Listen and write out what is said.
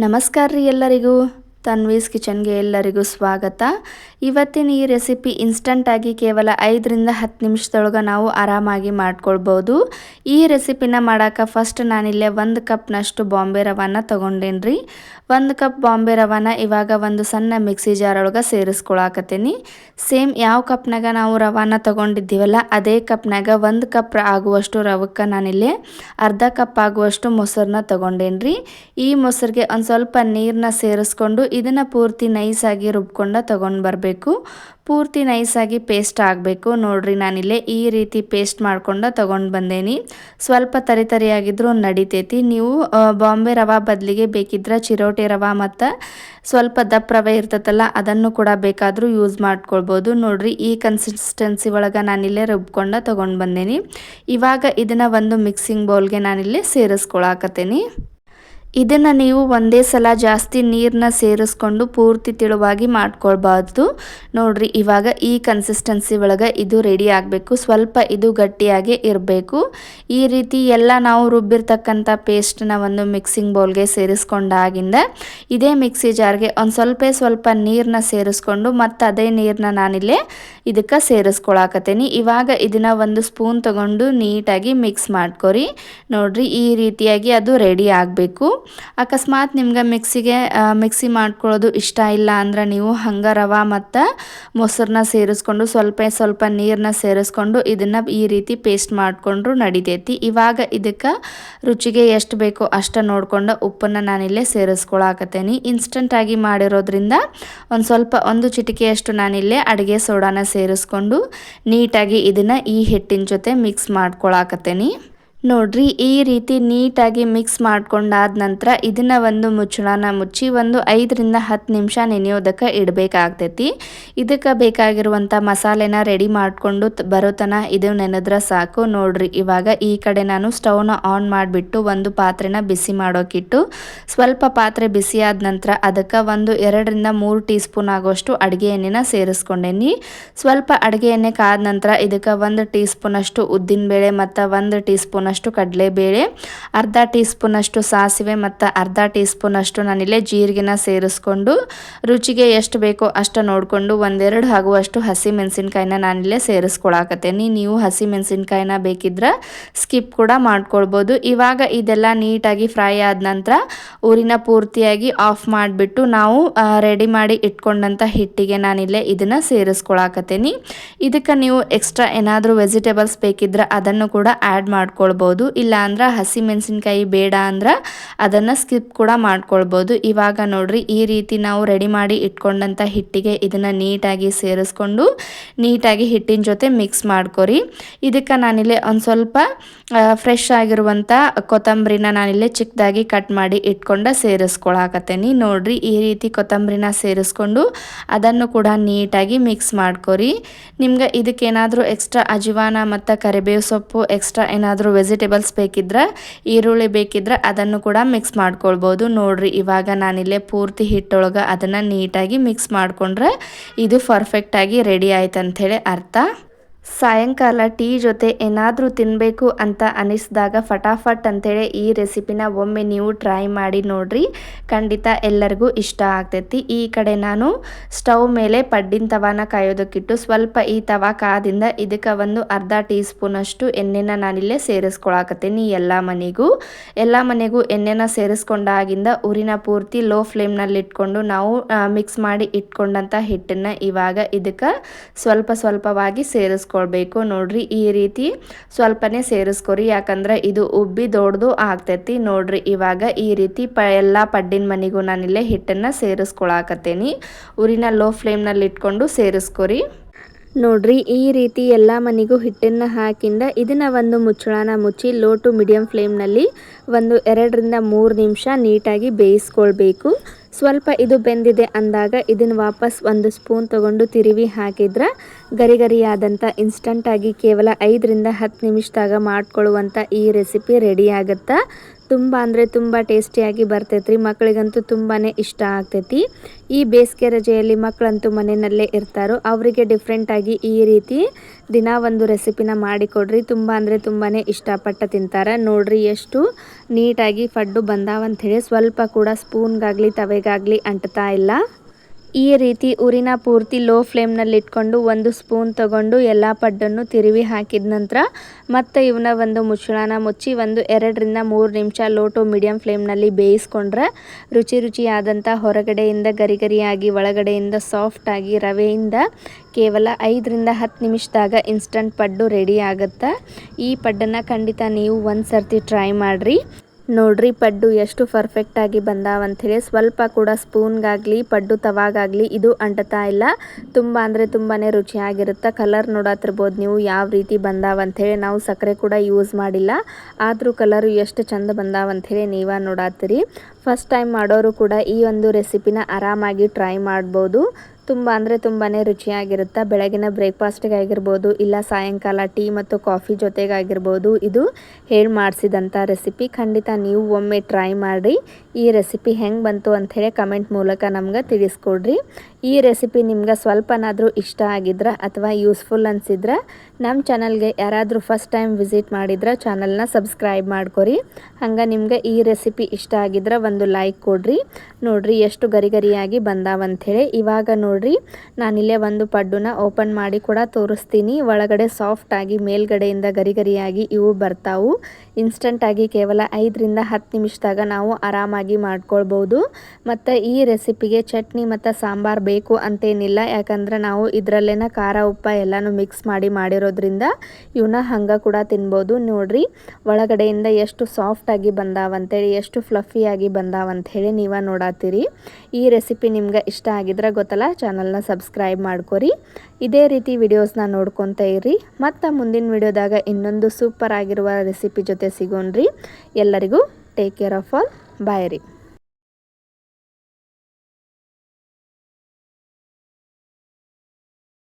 ನಮಸ್ಕಾರ ರೀ ಎಲ್ಲರಿಗೂ. ತನ್ವೀಸ್ ಕಿಚನ್ಗೆ ಎಲ್ಲರಿಗೂ ಸ್ವಾಗತ. ಇವತ್ತಿನ ಈ ರೆಸಿಪಿ ಇನ್ಸ್ಟಂಟಾಗಿ ಕೇವಲ 5ರಿಂದ 10 ನಿಮಿಷದೊಳಗೆ ನಾವು ಆರಾಮಾಗಿ ಮಾಡ್ಕೊಳ್ಬೋದು. ಈ ರೆಸಿಪಿನ ಮಾಡೋಕೆ ಫಸ್ಟ್ ನಾನಿಲ್ಲೇ 1 ಕಪ್ನಷ್ಟು ಬಾಂಬೆ ರವಾನ ತೊಗೊಂಡೇನ್ರಿ. 1 ಕಪ್ ಬಾಂಬೆ ರವಾನ ಇವಾಗ ಒಂದು ಸಣ್ಣ ಮಿಕ್ಸಿ ಜಾರ್ ಒಳಗೆ ಸೇರಿಸ್ಕೊಳಕತ್ತೀನಿ. ಸೇಮ್ ಯಾವ ಕಪ್ನಾಗ ನಾವು ರವಾನ ತೊಗೊಂಡಿದ್ದೀವಲ್ಲ ಅದೇ ಕಪ್ನಾಗ 1 ಕಪ್ ಆಗುವಷ್ಟು ರವಕ್ಕೆ ನಾನಿಲ್ಲೇ ಅರ್ಧ ಕಪ್ ಆಗುವಷ್ಟು ಮೊಸರನ್ನ ತೊಗೊಂಡೇನ್ರಿ. ಈ ಮೊಸರಿಗೆ ಒಂದು ಸ್ವಲ್ಪ ನೀರನ್ನ ಸೇರಿಸ್ಕೊಂಡು ಇದನ್ನು ಪೂರ್ತಿ ನೈಸಾಗಿ ರುಬ್ಕೊಂಡು ತೊಗೊಂಡು ಬರಬೇಕು. ಪೂರ್ತಿ ನೈಸಾಗಿ ಪೇಸ್ಟ್ ಆಗಬೇಕು. ನೋಡ್ರಿ ನಾನಿಲ್ಲೇ ಈ ರೀತಿ ಪೇಸ್ಟ್ ಮಾಡ್ಕೊಂಡು ತೊಗೊಂಡು ಬಂದೇನಿ. ಸ್ವಲ್ಪ ತರಿಯಾಗಿದ್ರೂ ನಡಿತೈತಿ. ನೀವು ಬಾಂಬೆ ರವಾ ಬದಲಿಗೆ ಬೇಕಿದ್ರೆ ಚಿರೋಟಿ ರವಾ ಮತ್ತು ಸ್ವಲ್ಪ ದಪ್ಪ ರವೆ ಇರ್ತೈತಲ್ಲ ಅದನ್ನು ಕೂಡ ಬೇಕಾದರೂ ಯೂಸ್ ಮಾಡ್ಕೊಳ್ಬೋದು. ನೋಡ್ರಿ ಈ ಕನ್ಸಿಸ್ಟೆನ್ಸಿ ಒಳಗೆ ನಾನಿಲ್ಲೇ ರುಬ್ಕೊಂಡು ತೊಗೊಂಡು ಬಂದೇನಿ. ಇವಾಗ ಇದನ್ನು ಒಂದು ಮಿಕ್ಸಿಂಗ್ ಬೌಲ್ಗೆ ನಾನಿಲ್ಲೇ ಸೇರಿಸ್ಕೊಳಕತ್ತೀನಿ. ಇದನ್ನು ನೀವು ಒಂದೇ ಸಲ ಜಾಸ್ತಿ ನೀರನ್ನ ಸೇರಿಸ್ಕೊಂಡು ಪೂರ್ತಿ ತಿಳುವಾಗಿ ಮಾಡ್ಕೊಳ್ಬಾರ್ದು. ನೋಡ್ರಿ ಇವಾಗ ಈ ಕನ್ಸಿಸ್ಟೆನ್ಸಿ ಒಳಗೆ ಇದು ರೆಡಿ ಆಗಬೇಕು. ಸ್ವಲ್ಪ ಇದು ಗಟ್ಟಿಯಾಗಿ ಇರಬೇಕು. ಈ ರೀತಿ ಎಲ್ಲ ನಾವು ರುಬ್ಬಿರ್ತಕ್ಕಂಥ ಪೇಸ್ಟನ್ನ ಒಂದು ಮಿಕ್ಸಿಂಗ್ ಬೌಲ್ಗೆ ಸೇರಿಸ್ಕೊಂಡಾಗಿಂದ ಇದೇ ಮಿಕ್ಸಿ ಜಾರ್ಗೆ ಒಂದು ಸ್ವಲ್ಪ ನೀರನ್ನ ಸೇರಿಸ್ಕೊಂಡು ಮತ್ತು ಅದೇ ನೀರನ್ನ ನಾನಿಲ್ಲೇ ಇದಕ್ಕೆ ಸೇರಿಸ್ಕೊಳಕತ್ತೀನಿ. ಇವಾಗ ಇದನ್ನು ಒಂದು ಸ್ಪೂನ್ ತಗೊಂಡು ನೀಟಾಗಿ ಮಿಕ್ಸ್ ಮಾಡ್ಕೊರಿ. ನೋಡ್ರಿ ಈ ರೀತಿಯಾಗಿ ಅದು ರೆಡಿ ಆಗಬೇಕು. ಅಕಸ್ಮಾತ್ ನಿಮ್ಗೆ ಮಿಕ್ಸಿ ಮಾಡ್ಕೊಳ್ಳೋದು ಇಷ್ಟ ಇಲ್ಲ ಅಂದ್ರೆ ನೀವು ಹಂಗೆ ರವೆ ಮತ್ತು ಮೊಸರನ್ನ ಸೇರಿಸ್ಕೊಂಡು ಸ್ವಲ್ಪ ನೀರನ್ನ ಸೇರಿಸ್ಕೊಂಡು ಇದನ್ನು ಈ ರೀತಿ ಪೇಸ್ಟ್ ಮಾಡಿಕೊಂಡ್ರು ನಡಿತೈತಿ. ಇವಾಗ ಇದಕ್ಕೆ ರುಚಿಗೆ ಎಷ್ಟು ಬೇಕೋ ಅಷ್ಟು ನೋಡ್ಕೊಂಡು ಉಪ್ಪನ್ನು ನಾನಿಲ್ಲೇ ಸೇರಿಸ್ಕೊಳಕತ್ತೀನಿ. ಇನ್ಸ್ಟಂಟಾಗಿ ಮಾಡಿರೋದ್ರಿಂದ ಒಂದು ಚಿಟಿಕೆಯಷ್ಟು ನಾನಿಲ್ಲೇ ಅಡುಗೆ ಸೋಡಾನ ಸೇರಿಸ್ಕೊಂಡು ನೀಟಾಗಿ ಇದನ್ನು ಈ ಹಿಟ್ಟಿನ ಜೊತೆ ಮಿಕ್ಸ್ ಮಾಡ್ಕೊಳಕತ್ತೀನಿ. ನೋಡ್ರಿ ಈ ರೀತಿ ನೀಟಾಗಿ ಮಿಕ್ಸ್ ಮಾಡ್ಕೊಂಡಾದ ನಂತರ ಇದನ್ನು ಒಂದು ಮುಚ್ಚಳನ ಮುಚ್ಚಿ ಒಂದು 5ರಿಂದ 10 ನಿಮಿಷ ನೆನೆಯೋದಕ್ಕೆ ಇಡಬೇಕಾಗ್ತೈತಿ. ಇದಕ್ಕೆ ಬೇಕಾಗಿರುವಂಥ ಮಸಾಲೆನ ರೆಡಿ ಮಾಡಿಕೊಂಡು ಬರೋತನ ಇದು ನೆನೆದ್ರೆ ಸಾಕು. ನೋಡ್ರಿ ಇವಾಗ ಈ ಕಡೆ ನಾನು ಸ್ಟವ್ನ ಆನ್ ಮಾಡಿಬಿಟ್ಟು ಒಂದು ಪಾತ್ರೆನ ಬಿಸಿ ಮಾಡೋಕ್ಕಿಟ್ಟು ಸ್ವಲ್ಪ ಪಾತ್ರೆ ಬಿಸಿ ಆದ ನಂತರ ಅದಕ್ಕೆ ಒಂದು 2ರಿಂದ 3 ಟೀ ಸ್ಪೂನ್ ಆಗುವಷ್ಟು ಅಡುಗೆ ಎಣ್ಣೆನ ಸೇರಿಸ್ಕೊಂಡೇನಿ. ಸ್ವಲ್ಪ ಅಡುಗೆ ಎಣ್ಣೆ ಕಾದ ನಂತರ ಇದಕ್ಕೆ 1 ಟೀ ಸ್ಪೂನಷ್ಟು ಉದ್ದಿನಬೇಳೆ ಮತ್ತು 1 ಟೀ ಸ್ಪೂನ್ ಕಡಲೆಬೇಳೆ, ಅರ್ಧ ಟೀ ಸ್ಪೂನ್ ಅಷ್ಟು ಸಾಸಿವೆ ಮತ್ತು ಅರ್ಧ ಟೀ ಸ್ಪೂನ್ ಅಷ್ಟು ನಾನಿಲ್ಲೇ ಜೀರಿಗೆನ ಸೇರಿಸ್ಕೊಂಡು ರುಚಿಗೆ ಎಷ್ಟು ಬೇಕೋ ಅಷ್ಟು ನೋಡಿಕೊಂಡು 1-2 ಆಗುವಷ್ಟು ಹಸಿ ಮೆಣಸಿನ್ಕಾಯಿನ ನಾನಿಲ್ಲೇ ಸೇರಿಸ್ಕೊಳಕತ್ತೀನಿ. ನೀವು ಹಸಿ ಮೆಣಸಿನ್ಕಾಯಿನ ಬೇಕಿದ್ರೆ ಸ್ಕಿಪ್ ಕೂಡ ಮಾಡ್ಕೊಳ್ಬೋದು. ಇವಾಗ ಇದೆಲ್ಲ ನೀಟಾಗಿ ಫ್ರೈ ಆದ ನಂತರ ಊರಿನ ಪೂರ್ತಿಯಾಗಿ ಆಫ್ ಮಾಡಿಬಿಟ್ಟು ನಾವು ರೆಡಿ ಮಾಡಿ ಇಟ್ಕೊಂಡಂಥ ಹಿಟ್ಟಿಗೆ ನಾನಿಲ್ಲೇ ಇದನ್ನು ಸೇರಿಸ್ಕೊಳಕತ್ತೀನಿ. ಇದಕ್ಕೆ ನೀವು ಎಕ್ಸ್ಟ್ರಾ ಏನಾದರೂ ವೆಜಿಟೇಬಲ್ಸ್ ಬೇಕಿದ್ರೆ ಅದನ್ನು ಕೂಡ ಆ್ಯಡ್ ಮಾಡ್ಕೊಳ್ಬೋದು. ಇಲ್ಲ ಅಂದ್ರೆ ಹಸಿ ಮೆಣಸಿನ್ಕಾಯಿ ಬೇಡ ಅಂದ್ರೆ ಅದನ್ನು ಸ್ಕಿಪ್ ಕೂಡ ಮಾಡ್ಕೊಳ್ಬೋದು. ಇವಾಗ ನೋಡ್ರಿ ಈ ರೀತಿ ನಾವು ರೆಡಿ ಮಾಡಿ ಇಟ್ಕೊಂಡಂಥ ಹಿಟ್ಟಿಗೆ ಇದನ್ನು ನೀಟಾಗಿ ಸೇರಿಸ್ಕೊಂಡು ನೀಟಾಗಿ ಹಿಟ್ಟಿನ ಜೊತೆ ಮಿಕ್ಸ್ ಮಾಡ್ಕೊರಿ. ಇದಕ್ಕೆ ನಾನಿಲ್ಲೇ ಒಂದು ಸ್ವಲ್ಪ ಫ್ರೆಶ್ ಆಗಿರುವಂಥ ಕೊತ್ತಂಬರಿನ ನಾನಿಲ್ಲೇ ಚಿಕ್ಕದಾಗಿ ಕಟ್ ಮಾಡಿ ಇಟ್ಕೊಂಡು ಸೇರಿಸ್ಕೊಳಕತ್ತೀನಿ. ನೋಡ್ರಿ ಈ ರೀತಿ ಕೊತ್ತಂಬರಿನ ಸೇರಿಸ್ಕೊಂಡು ಅದನ್ನು ಕೂಡ ನೀಟಾಗಿ ಮಿಕ್ಸ್ ಮಾಡ್ಕೊರಿ. ನಿಮ್ಗೆ ಇದಕ್ಕೇನಾದರೂ ಎಕ್ಸ್ಟ್ರಾ ಅಜಿವಾನ ಮತ್ತು ಕರಿಬೇವು ಸೊಪ್ಪು ಎಕ್ಸ್ಟ್ರಾ ಏನಾದರೂ ವೆಜಿಟೇಬಲ್ಸ್ ಬೇಕಿದ್ರೆ ಈರುಳ್ಳಿ ಬೇಕಿದ್ರೆ ಅದನ್ನು ಕೂಡ ಮಿಕ್ಸ್ ಮಾಡ್ಕೊಳ್ಬೋದು. ನೋಡ್ರಿ ಇವಾಗ ನಾನಿಲ್ಲೇ ಪೂರ್ತಿ ಹಿಟ್ಟೊಳಗೆ ಅದನ್ನು ನೀಟಾಗಿ ಮಿಕ್ಸ್ ಮಾಡಿಕೊಂಡ್ರೆ ಇದು ಪರ್ಫೆಕ್ಟಾಗಿ ರೆಡಿ ಆಯ್ತು ಅಂಥೇಳಿ ಅರ್ಥ. ಸಾಯಂಕಾಲ ಟೀ ಜೊತೆ ಏನಾದರೂ ತಿನ್ನಬೇಕು ಅಂತ ಅನಿಸಿದಾಗ ಫಟಾಫಟ್ ಅಂಥೇಳಿ ಈ ರೆಸಿಪಿನ ಒಮ್ಮೆ ನೀವು ಟ್ರೈ ಮಾಡಿ ನೋಡ್ರಿ. ಖಂಡಿತ ಎಲ್ಲರಿಗೂ ಇಷ್ಟ ಆಗ್ತೈತಿ. ಈ ಕಡೆ ನಾನು ಸ್ಟವ್ ಮೇಲೆ ಪಡ್ಡಿನ ತವಾನ ಕಾಯೋದಕ್ಕಿಟ್ಟು ಸ್ವಲ್ಪ ಈ ತವಾ ಕಾದಿಂದ ಇದಕ್ಕೆ ಒಂದು ಅರ್ಧ ಟೀ ಸ್ಪೂನಷ್ಟು ಎಣ್ಣೆನ ನಾನಿಲ್ಲೇ ಸೇರಿಸ್ಕೊಳಕತ್ತೀನಿ. ಎಲ್ಲ ಮನೆಗೂ ಎಣ್ಣೆನ ಸೇರಿಸ್ಕೊಂಡಾಗಿಂದ ಊರಿನ ಪೂರ್ತಿ ಲೋ ಫ್ಲೇಮ್ನಲ್ಲಿ ಇಟ್ಕೊಂಡು ನಾವು ಮಿಕ್ಸ್ ಮಾಡಿ ಇಟ್ಕೊಂಡಂಥ ಹಿಟ್ಟನ್ನು ಇವಾಗ ಇದಕ್ಕೆ ಸ್ವಲ್ಪವಾಗಿ ಸೇರಿಸ್ಕೊಳ್ಬೇಕು. ನೋಡ್ರಿ ಈ ರೀತಿ ಸ್ವಲ್ಪನೇ ಸೇರಿಸ್ಕೊರಿ, ಯಾಕಂದ್ರೆ ಇದು ಉಬ್ಬಿ ದೊಡ್ಡದು ಆಗ್ತೈತಿ. ನೋಡ್ರಿ ಇವಾಗ ಈ ರೀತಿ ಎಲ್ಲ ಪಡ್ಡಿನ ಮನೆಗೂ ನಾನಿಲ್ಲೇ ಹಿಟ್ಟನ್ನು ಸೇರಿಸ್ಕೊಳಕತ್ತೇನಿ. ಊರಿನ ಲೋ ಫ್ಲೇಮ್ನಲ್ಲಿ ಇಟ್ಕೊಂಡು ಸೇರಿಸ್ಕೊರಿ. ನೋಡ್ರಿ ಈ ರೀತಿ ಎಲ್ಲ ಮನೆಗೂ ಹಿಟ್ಟನ್ನು ಹಾಕಿಂದ ಇದನ್ನು ಒಂದು ಮುಚ್ಚಳನ ಮುಚ್ಚಿ ಲೋ ಟು ಮೀಡಿಯಂ ಫ್ಲೇಮ್ನಲ್ಲಿ ಒಂದು 2ರಿಂದ 3 ನಿಮಿಷ ನೀಟಾಗಿ ಬೇಯಿಸ್ಕೊಳ್ಬೇಕು. ಸ್ವಲ್ಪ ಇದು ಬೆಂದಿದೆ ಅಂದಾಗ ಇದನ್ನು ವಾಪಸ್ 1 ಸ್ಪೂನ್ ತಗೊಂಡು ತಿರುವಿ ಹಾಕಿದ್ರೆ ಗರಿಯಾದಂಥ ಇನ್ಸ್ಟಂಟಾಗಿ ಕೇವಲ 5ರಿಂದ 10 ನಿಮಿಷದಾಗ ಮಾಡ್ಕೊಳ್ಳುವಂಥ ಈ ರೆಸಿಪಿ ರೆಡಿ ಆಗುತ್ತೆ. ತುಂಬ ಅಂದರೆ ತುಂಬ ಟೇಸ್ಟಿಯಾಗಿ ಬರ್ತೈತ್ರಿ. ಮಕ್ಕಳಿಗಂತೂ ತುಂಬಾ ಇಷ್ಟ ಆಗ್ತೈತಿ. ಈ ಬೇಸಿಗೆ ರಜೆಯಲ್ಲಿ ಮಕ್ಕಳಂತೂ ಮನೆಯಲ್ಲೇ ಇರ್ತಾರೋ ಅವರಿಗೆ ಡಿಫ್ರೆಂಟಾಗಿ ಈ ರೀತಿ ದಿನ ಒಂದು ರೆಸಿಪಿನ ಮಾಡಿಕೊಡ್ರಿ. ತುಂಬ ಅಂದರೆ ತುಂಬಾ ಇಷ್ಟಪಟ್ಟು ತಿಂತಾರೆ. ನೋಡ್ರಿ ಎಷ್ಟು ನೀಟಾಗಿ ಪಡ್ಡು ಬಂದಾವಂಥೇಳಿ ಸ್ವಲ್ಪ ಕೂಡ ಸ್ಪೂನ್ಗಾಗಲಿ ತವೆಗಾಗಲಿ ಅಂಟ್ತಾ ಇಲ್ಲ. ಈ ರೀತಿ ಉರಿನ ಪೂರ್ತಿ ಲೋ ಫ್ಲೇಮ್ನಲ್ಲಿ ಇಟ್ಕೊಂಡು 1 ಸ್ಪೂನ್ ತಗೊಂಡು ಎಲ್ಲ ಪಡ್ಡನ್ನು ತಿರುವಿ ಹಾಕಿದ ನಂತರ ಮತ್ತೆ ಇವನ್ನ ಒಂದು ಮುಚ್ಚಳನ ಮುಚ್ಚಿ 2 ರಿಂದ 3 ನಿಮಿಷ ಲೋ ಟು ಮೀಡಿಯಂ ಫ್ಲೇಮ್ನಲ್ಲಿ ಬೇಯಿಸ್ಕೊಂಡ್ರೆ ರುಚಿಯಾದಂಥ ಹೊರಗಡೆಯಿಂದ ಗರಿಗರಿಯಾಗಿ ಒಳಗಡೆಯಿಂದ ಸಾಫ್ಟಾಗಿ ರವೆಯಿಂದ ಕೇವಲ 5 ರಿಂದ 10 ನಿಮಿಷದಾಗ ಇನ್ಸ್ಟಂಟ್ ಪಡ್ಡು ರೆಡಿ ಆಗುತ್ತೆ. ಈ ಪಡ್ಡನ್ನು ಖಂಡಿತ ನೀವು ಒಂದು ಸರ್ತಿ ಟ್ರೈ ಮಾಡಿರಿ. ನೋಡ್ರಿ ಪಡ್ಡು ಎಷ್ಟು ಪರ್ಫೆಕ್ಟಾಗಿ ಬಂದಾವಂಥೇಳಿ ಸ್ವಲ್ಪ ಕೂಡ ಸ್ಪೂನ್ಗಾಗಲಿ ಪಡ್ಡು ತವಾಗಾಗಲಿ ಇದು ಅಂಟ್ತಾ ಇಲ್ಲ. ತುಂಬ ಅಂದರೆ ತುಂಬಾ ರುಚಿಯಾಗಿರುತ್ತೆ. ಕಲರ್ ನೋಡತ್ತಿರ್ಬೋದು ನೀವು ಯಾವ ರೀತಿ ಬಂದಾವಂಥೇಳಿ. ನಾವು ಸಕ್ಕರೆ ಕೂಡ ಯೂಸ್ ಮಾಡಿಲ್ಲ, ಆದರೂ ಕಲರು ಎಷ್ಟು ಚಂದ ಬಂದಾವಂಥೇಳಿ ನೀವೇ ನೋಡತ್ತೀರಿ. ಫಸ್ಟ್ ಟೈಮ್ ಮಾಡೋರು ಕೂಡ ಈ ಒಂದು ರೆಸಿಪಿನ ಆರಾಮಾಗಿ ಟ್ರೈ ಮಾಡ್ಬೋದು. ತುಂಬ ಅಂದರೆ ತುಂಬಾ ರುಚಿಯಾಗಿರುತ್ತೆ. ಬೆಳಗಿನ ಬ್ರೇಕ್ಫಾಸ್ಟಿಗೆ ಆಗಿರ್ಬೋದು, ಇಲ್ಲ ಸಾಯಂಕಾಲ ಟೀ ಮತ್ತು ಕಾಫಿ ಜೊತೆಗಾಗಿರ್ಬೋದು. ಇದು ಹೇಳಿ ಮಾಡಿಸಿದಂಥ ರೆಸಿಪಿ. ಖಂಡಿತ ನೀವು ಒಮ್ಮೆ ಟ್ರೈ ಮಾಡಿ ಈ ರೆಸಿಪಿ ಹೆಂಗೆ ಬಂತು ಅಂಥೇಳಿ ಕಮೆಂಟ್ ಮೂಲಕ ನಮ್ಗೆ ತಿಳಿಸ್ಕೊಡ್ರಿ. ಈ ರೆಸಿಪಿ ನಿಮ್ಗೆ ಸ್ವಲ್ಪನಾದರೂ ಇಷ್ಟ ಆಗಿದ್ರೆ ಅಥವಾ ಯೂಸ್ಫುಲ್ ಅನಿಸಿದ್ರೆ ನಮ್ಮ ಚಾನಲ್ಗೆ ಯಾರಾದರೂ ಫಸ್ಟ್ ಟೈಮ್ ವಿಸಿಟ್ ಮಾಡಿದ್ರೆ ಚಾನಲ್ನ ಸಬ್ಸ್ಕ್ರೈಬ್ ಮಾಡ್ಕೊರಿ. ಹಂಗೆ ನಿಮ್ಗೆ ಈ ರೆಸಿಪಿ ಇಷ್ಟ ಆಗಿದ್ರೆ ಒಂದು ಲೈಕ್ ಕೊಡ್ರಿ. ನೋಡ್ರಿ ಎಷ್ಟು ಗರಿಗರಿಯಾಗಿ ಬಂದಾವಂಥೇಳಿ. ಇವಾಗ ನೋಡ್ರಿ ನಾನಿಲ್ಲೇ ಒಂದು ಪಡ್ಡುನ ಓಪನ್ ಮಾಡಿ ಕೂಡ ತೋರಿಸ್ತೀನಿ. ಒಳಗಡೆ ಸಾಫ್ಟಾಗಿ ಮೇಲ್ಗಡೆಯಿಂದ ಗರಿಗರಿಯಾಗಿ ಇವು ಬರ್ತಾವು. ಇನ್ಸ್ಟಂಟಾಗಿ ಕೇವಲ 5 ರಿಂದ 10 ನಿಮಿಷದಾಗ ನಾವು ಆರಾಮಾಗಿ ಮಾಡ್ಕೊಳ್ಬೋದು. ಮತ್ತು ಈ ರೆಸಿಪಿಗೆ ಚಟ್ನಿ ಮತ್ತು ಸಾಂಬಾರು ಬೇಕು ಅಂತೇನಿಲ್ಲ, ಯಾಕಂದ್ರೆ ನಾವು ಇದರಲ್ಲೇನ ಖಾರ ಉಪ್ಪ ಎಲ್ಲನೂ ಮಿಕ್ಸ್ ಮಾಡಿ ಮಾಡಿರೋದ್ರಿಂದ ಇವನ್ನ ಹಂಗೆ ಕೂಡ ತಿನ್ಬೋದು. ನೋಡ್ರಿ ಒಳಗಡೆಯಿಂದ ಎಷ್ಟು ಸಾಫ್ಟಾಗಿ ಬಂದಾವಂತೇಳಿ, ಎಷ್ಟು ಫ್ಲಫಿಯಾಗಿ ಬಂದಾವಂಥೇಳಿ ನೀವೇ ನೋಡತ್ತೀರಿ. ಈ ರೆಸಿಪಿ ನಿಮ್ಗೆ ಇಷ್ಟ ಆಗಿದ್ರೆ ಗೊತ್ತಲ್ಲ, ಚಾನಲ್ನ ಸಬ್ಸ್ಕ್ರೈಬ್ ಮಾಡ್ಕೊರಿ. ಇದೇ ರೀತಿ ವಿಡಿಯೋಸ್ನ ನೋಡ್ಕೊತ ಇರ್ರಿ. ಮತ್ತು ಮುಂದಿನ ವಿಡಿಯೋದಾಗ ಇನ್ನೊಂದು ಸೂಪರ್ ಆಗಿರುವ ರೆಸಿಪಿ ಜೊತೆ ಸಿಗೋಣ್ರಿ. ಎಲ್ಲರಿಗೂ ಟೇಕ್ ಕೇರ್ ಆಫ್ ಆಲ್. ಬಾಯ್ ರೀ.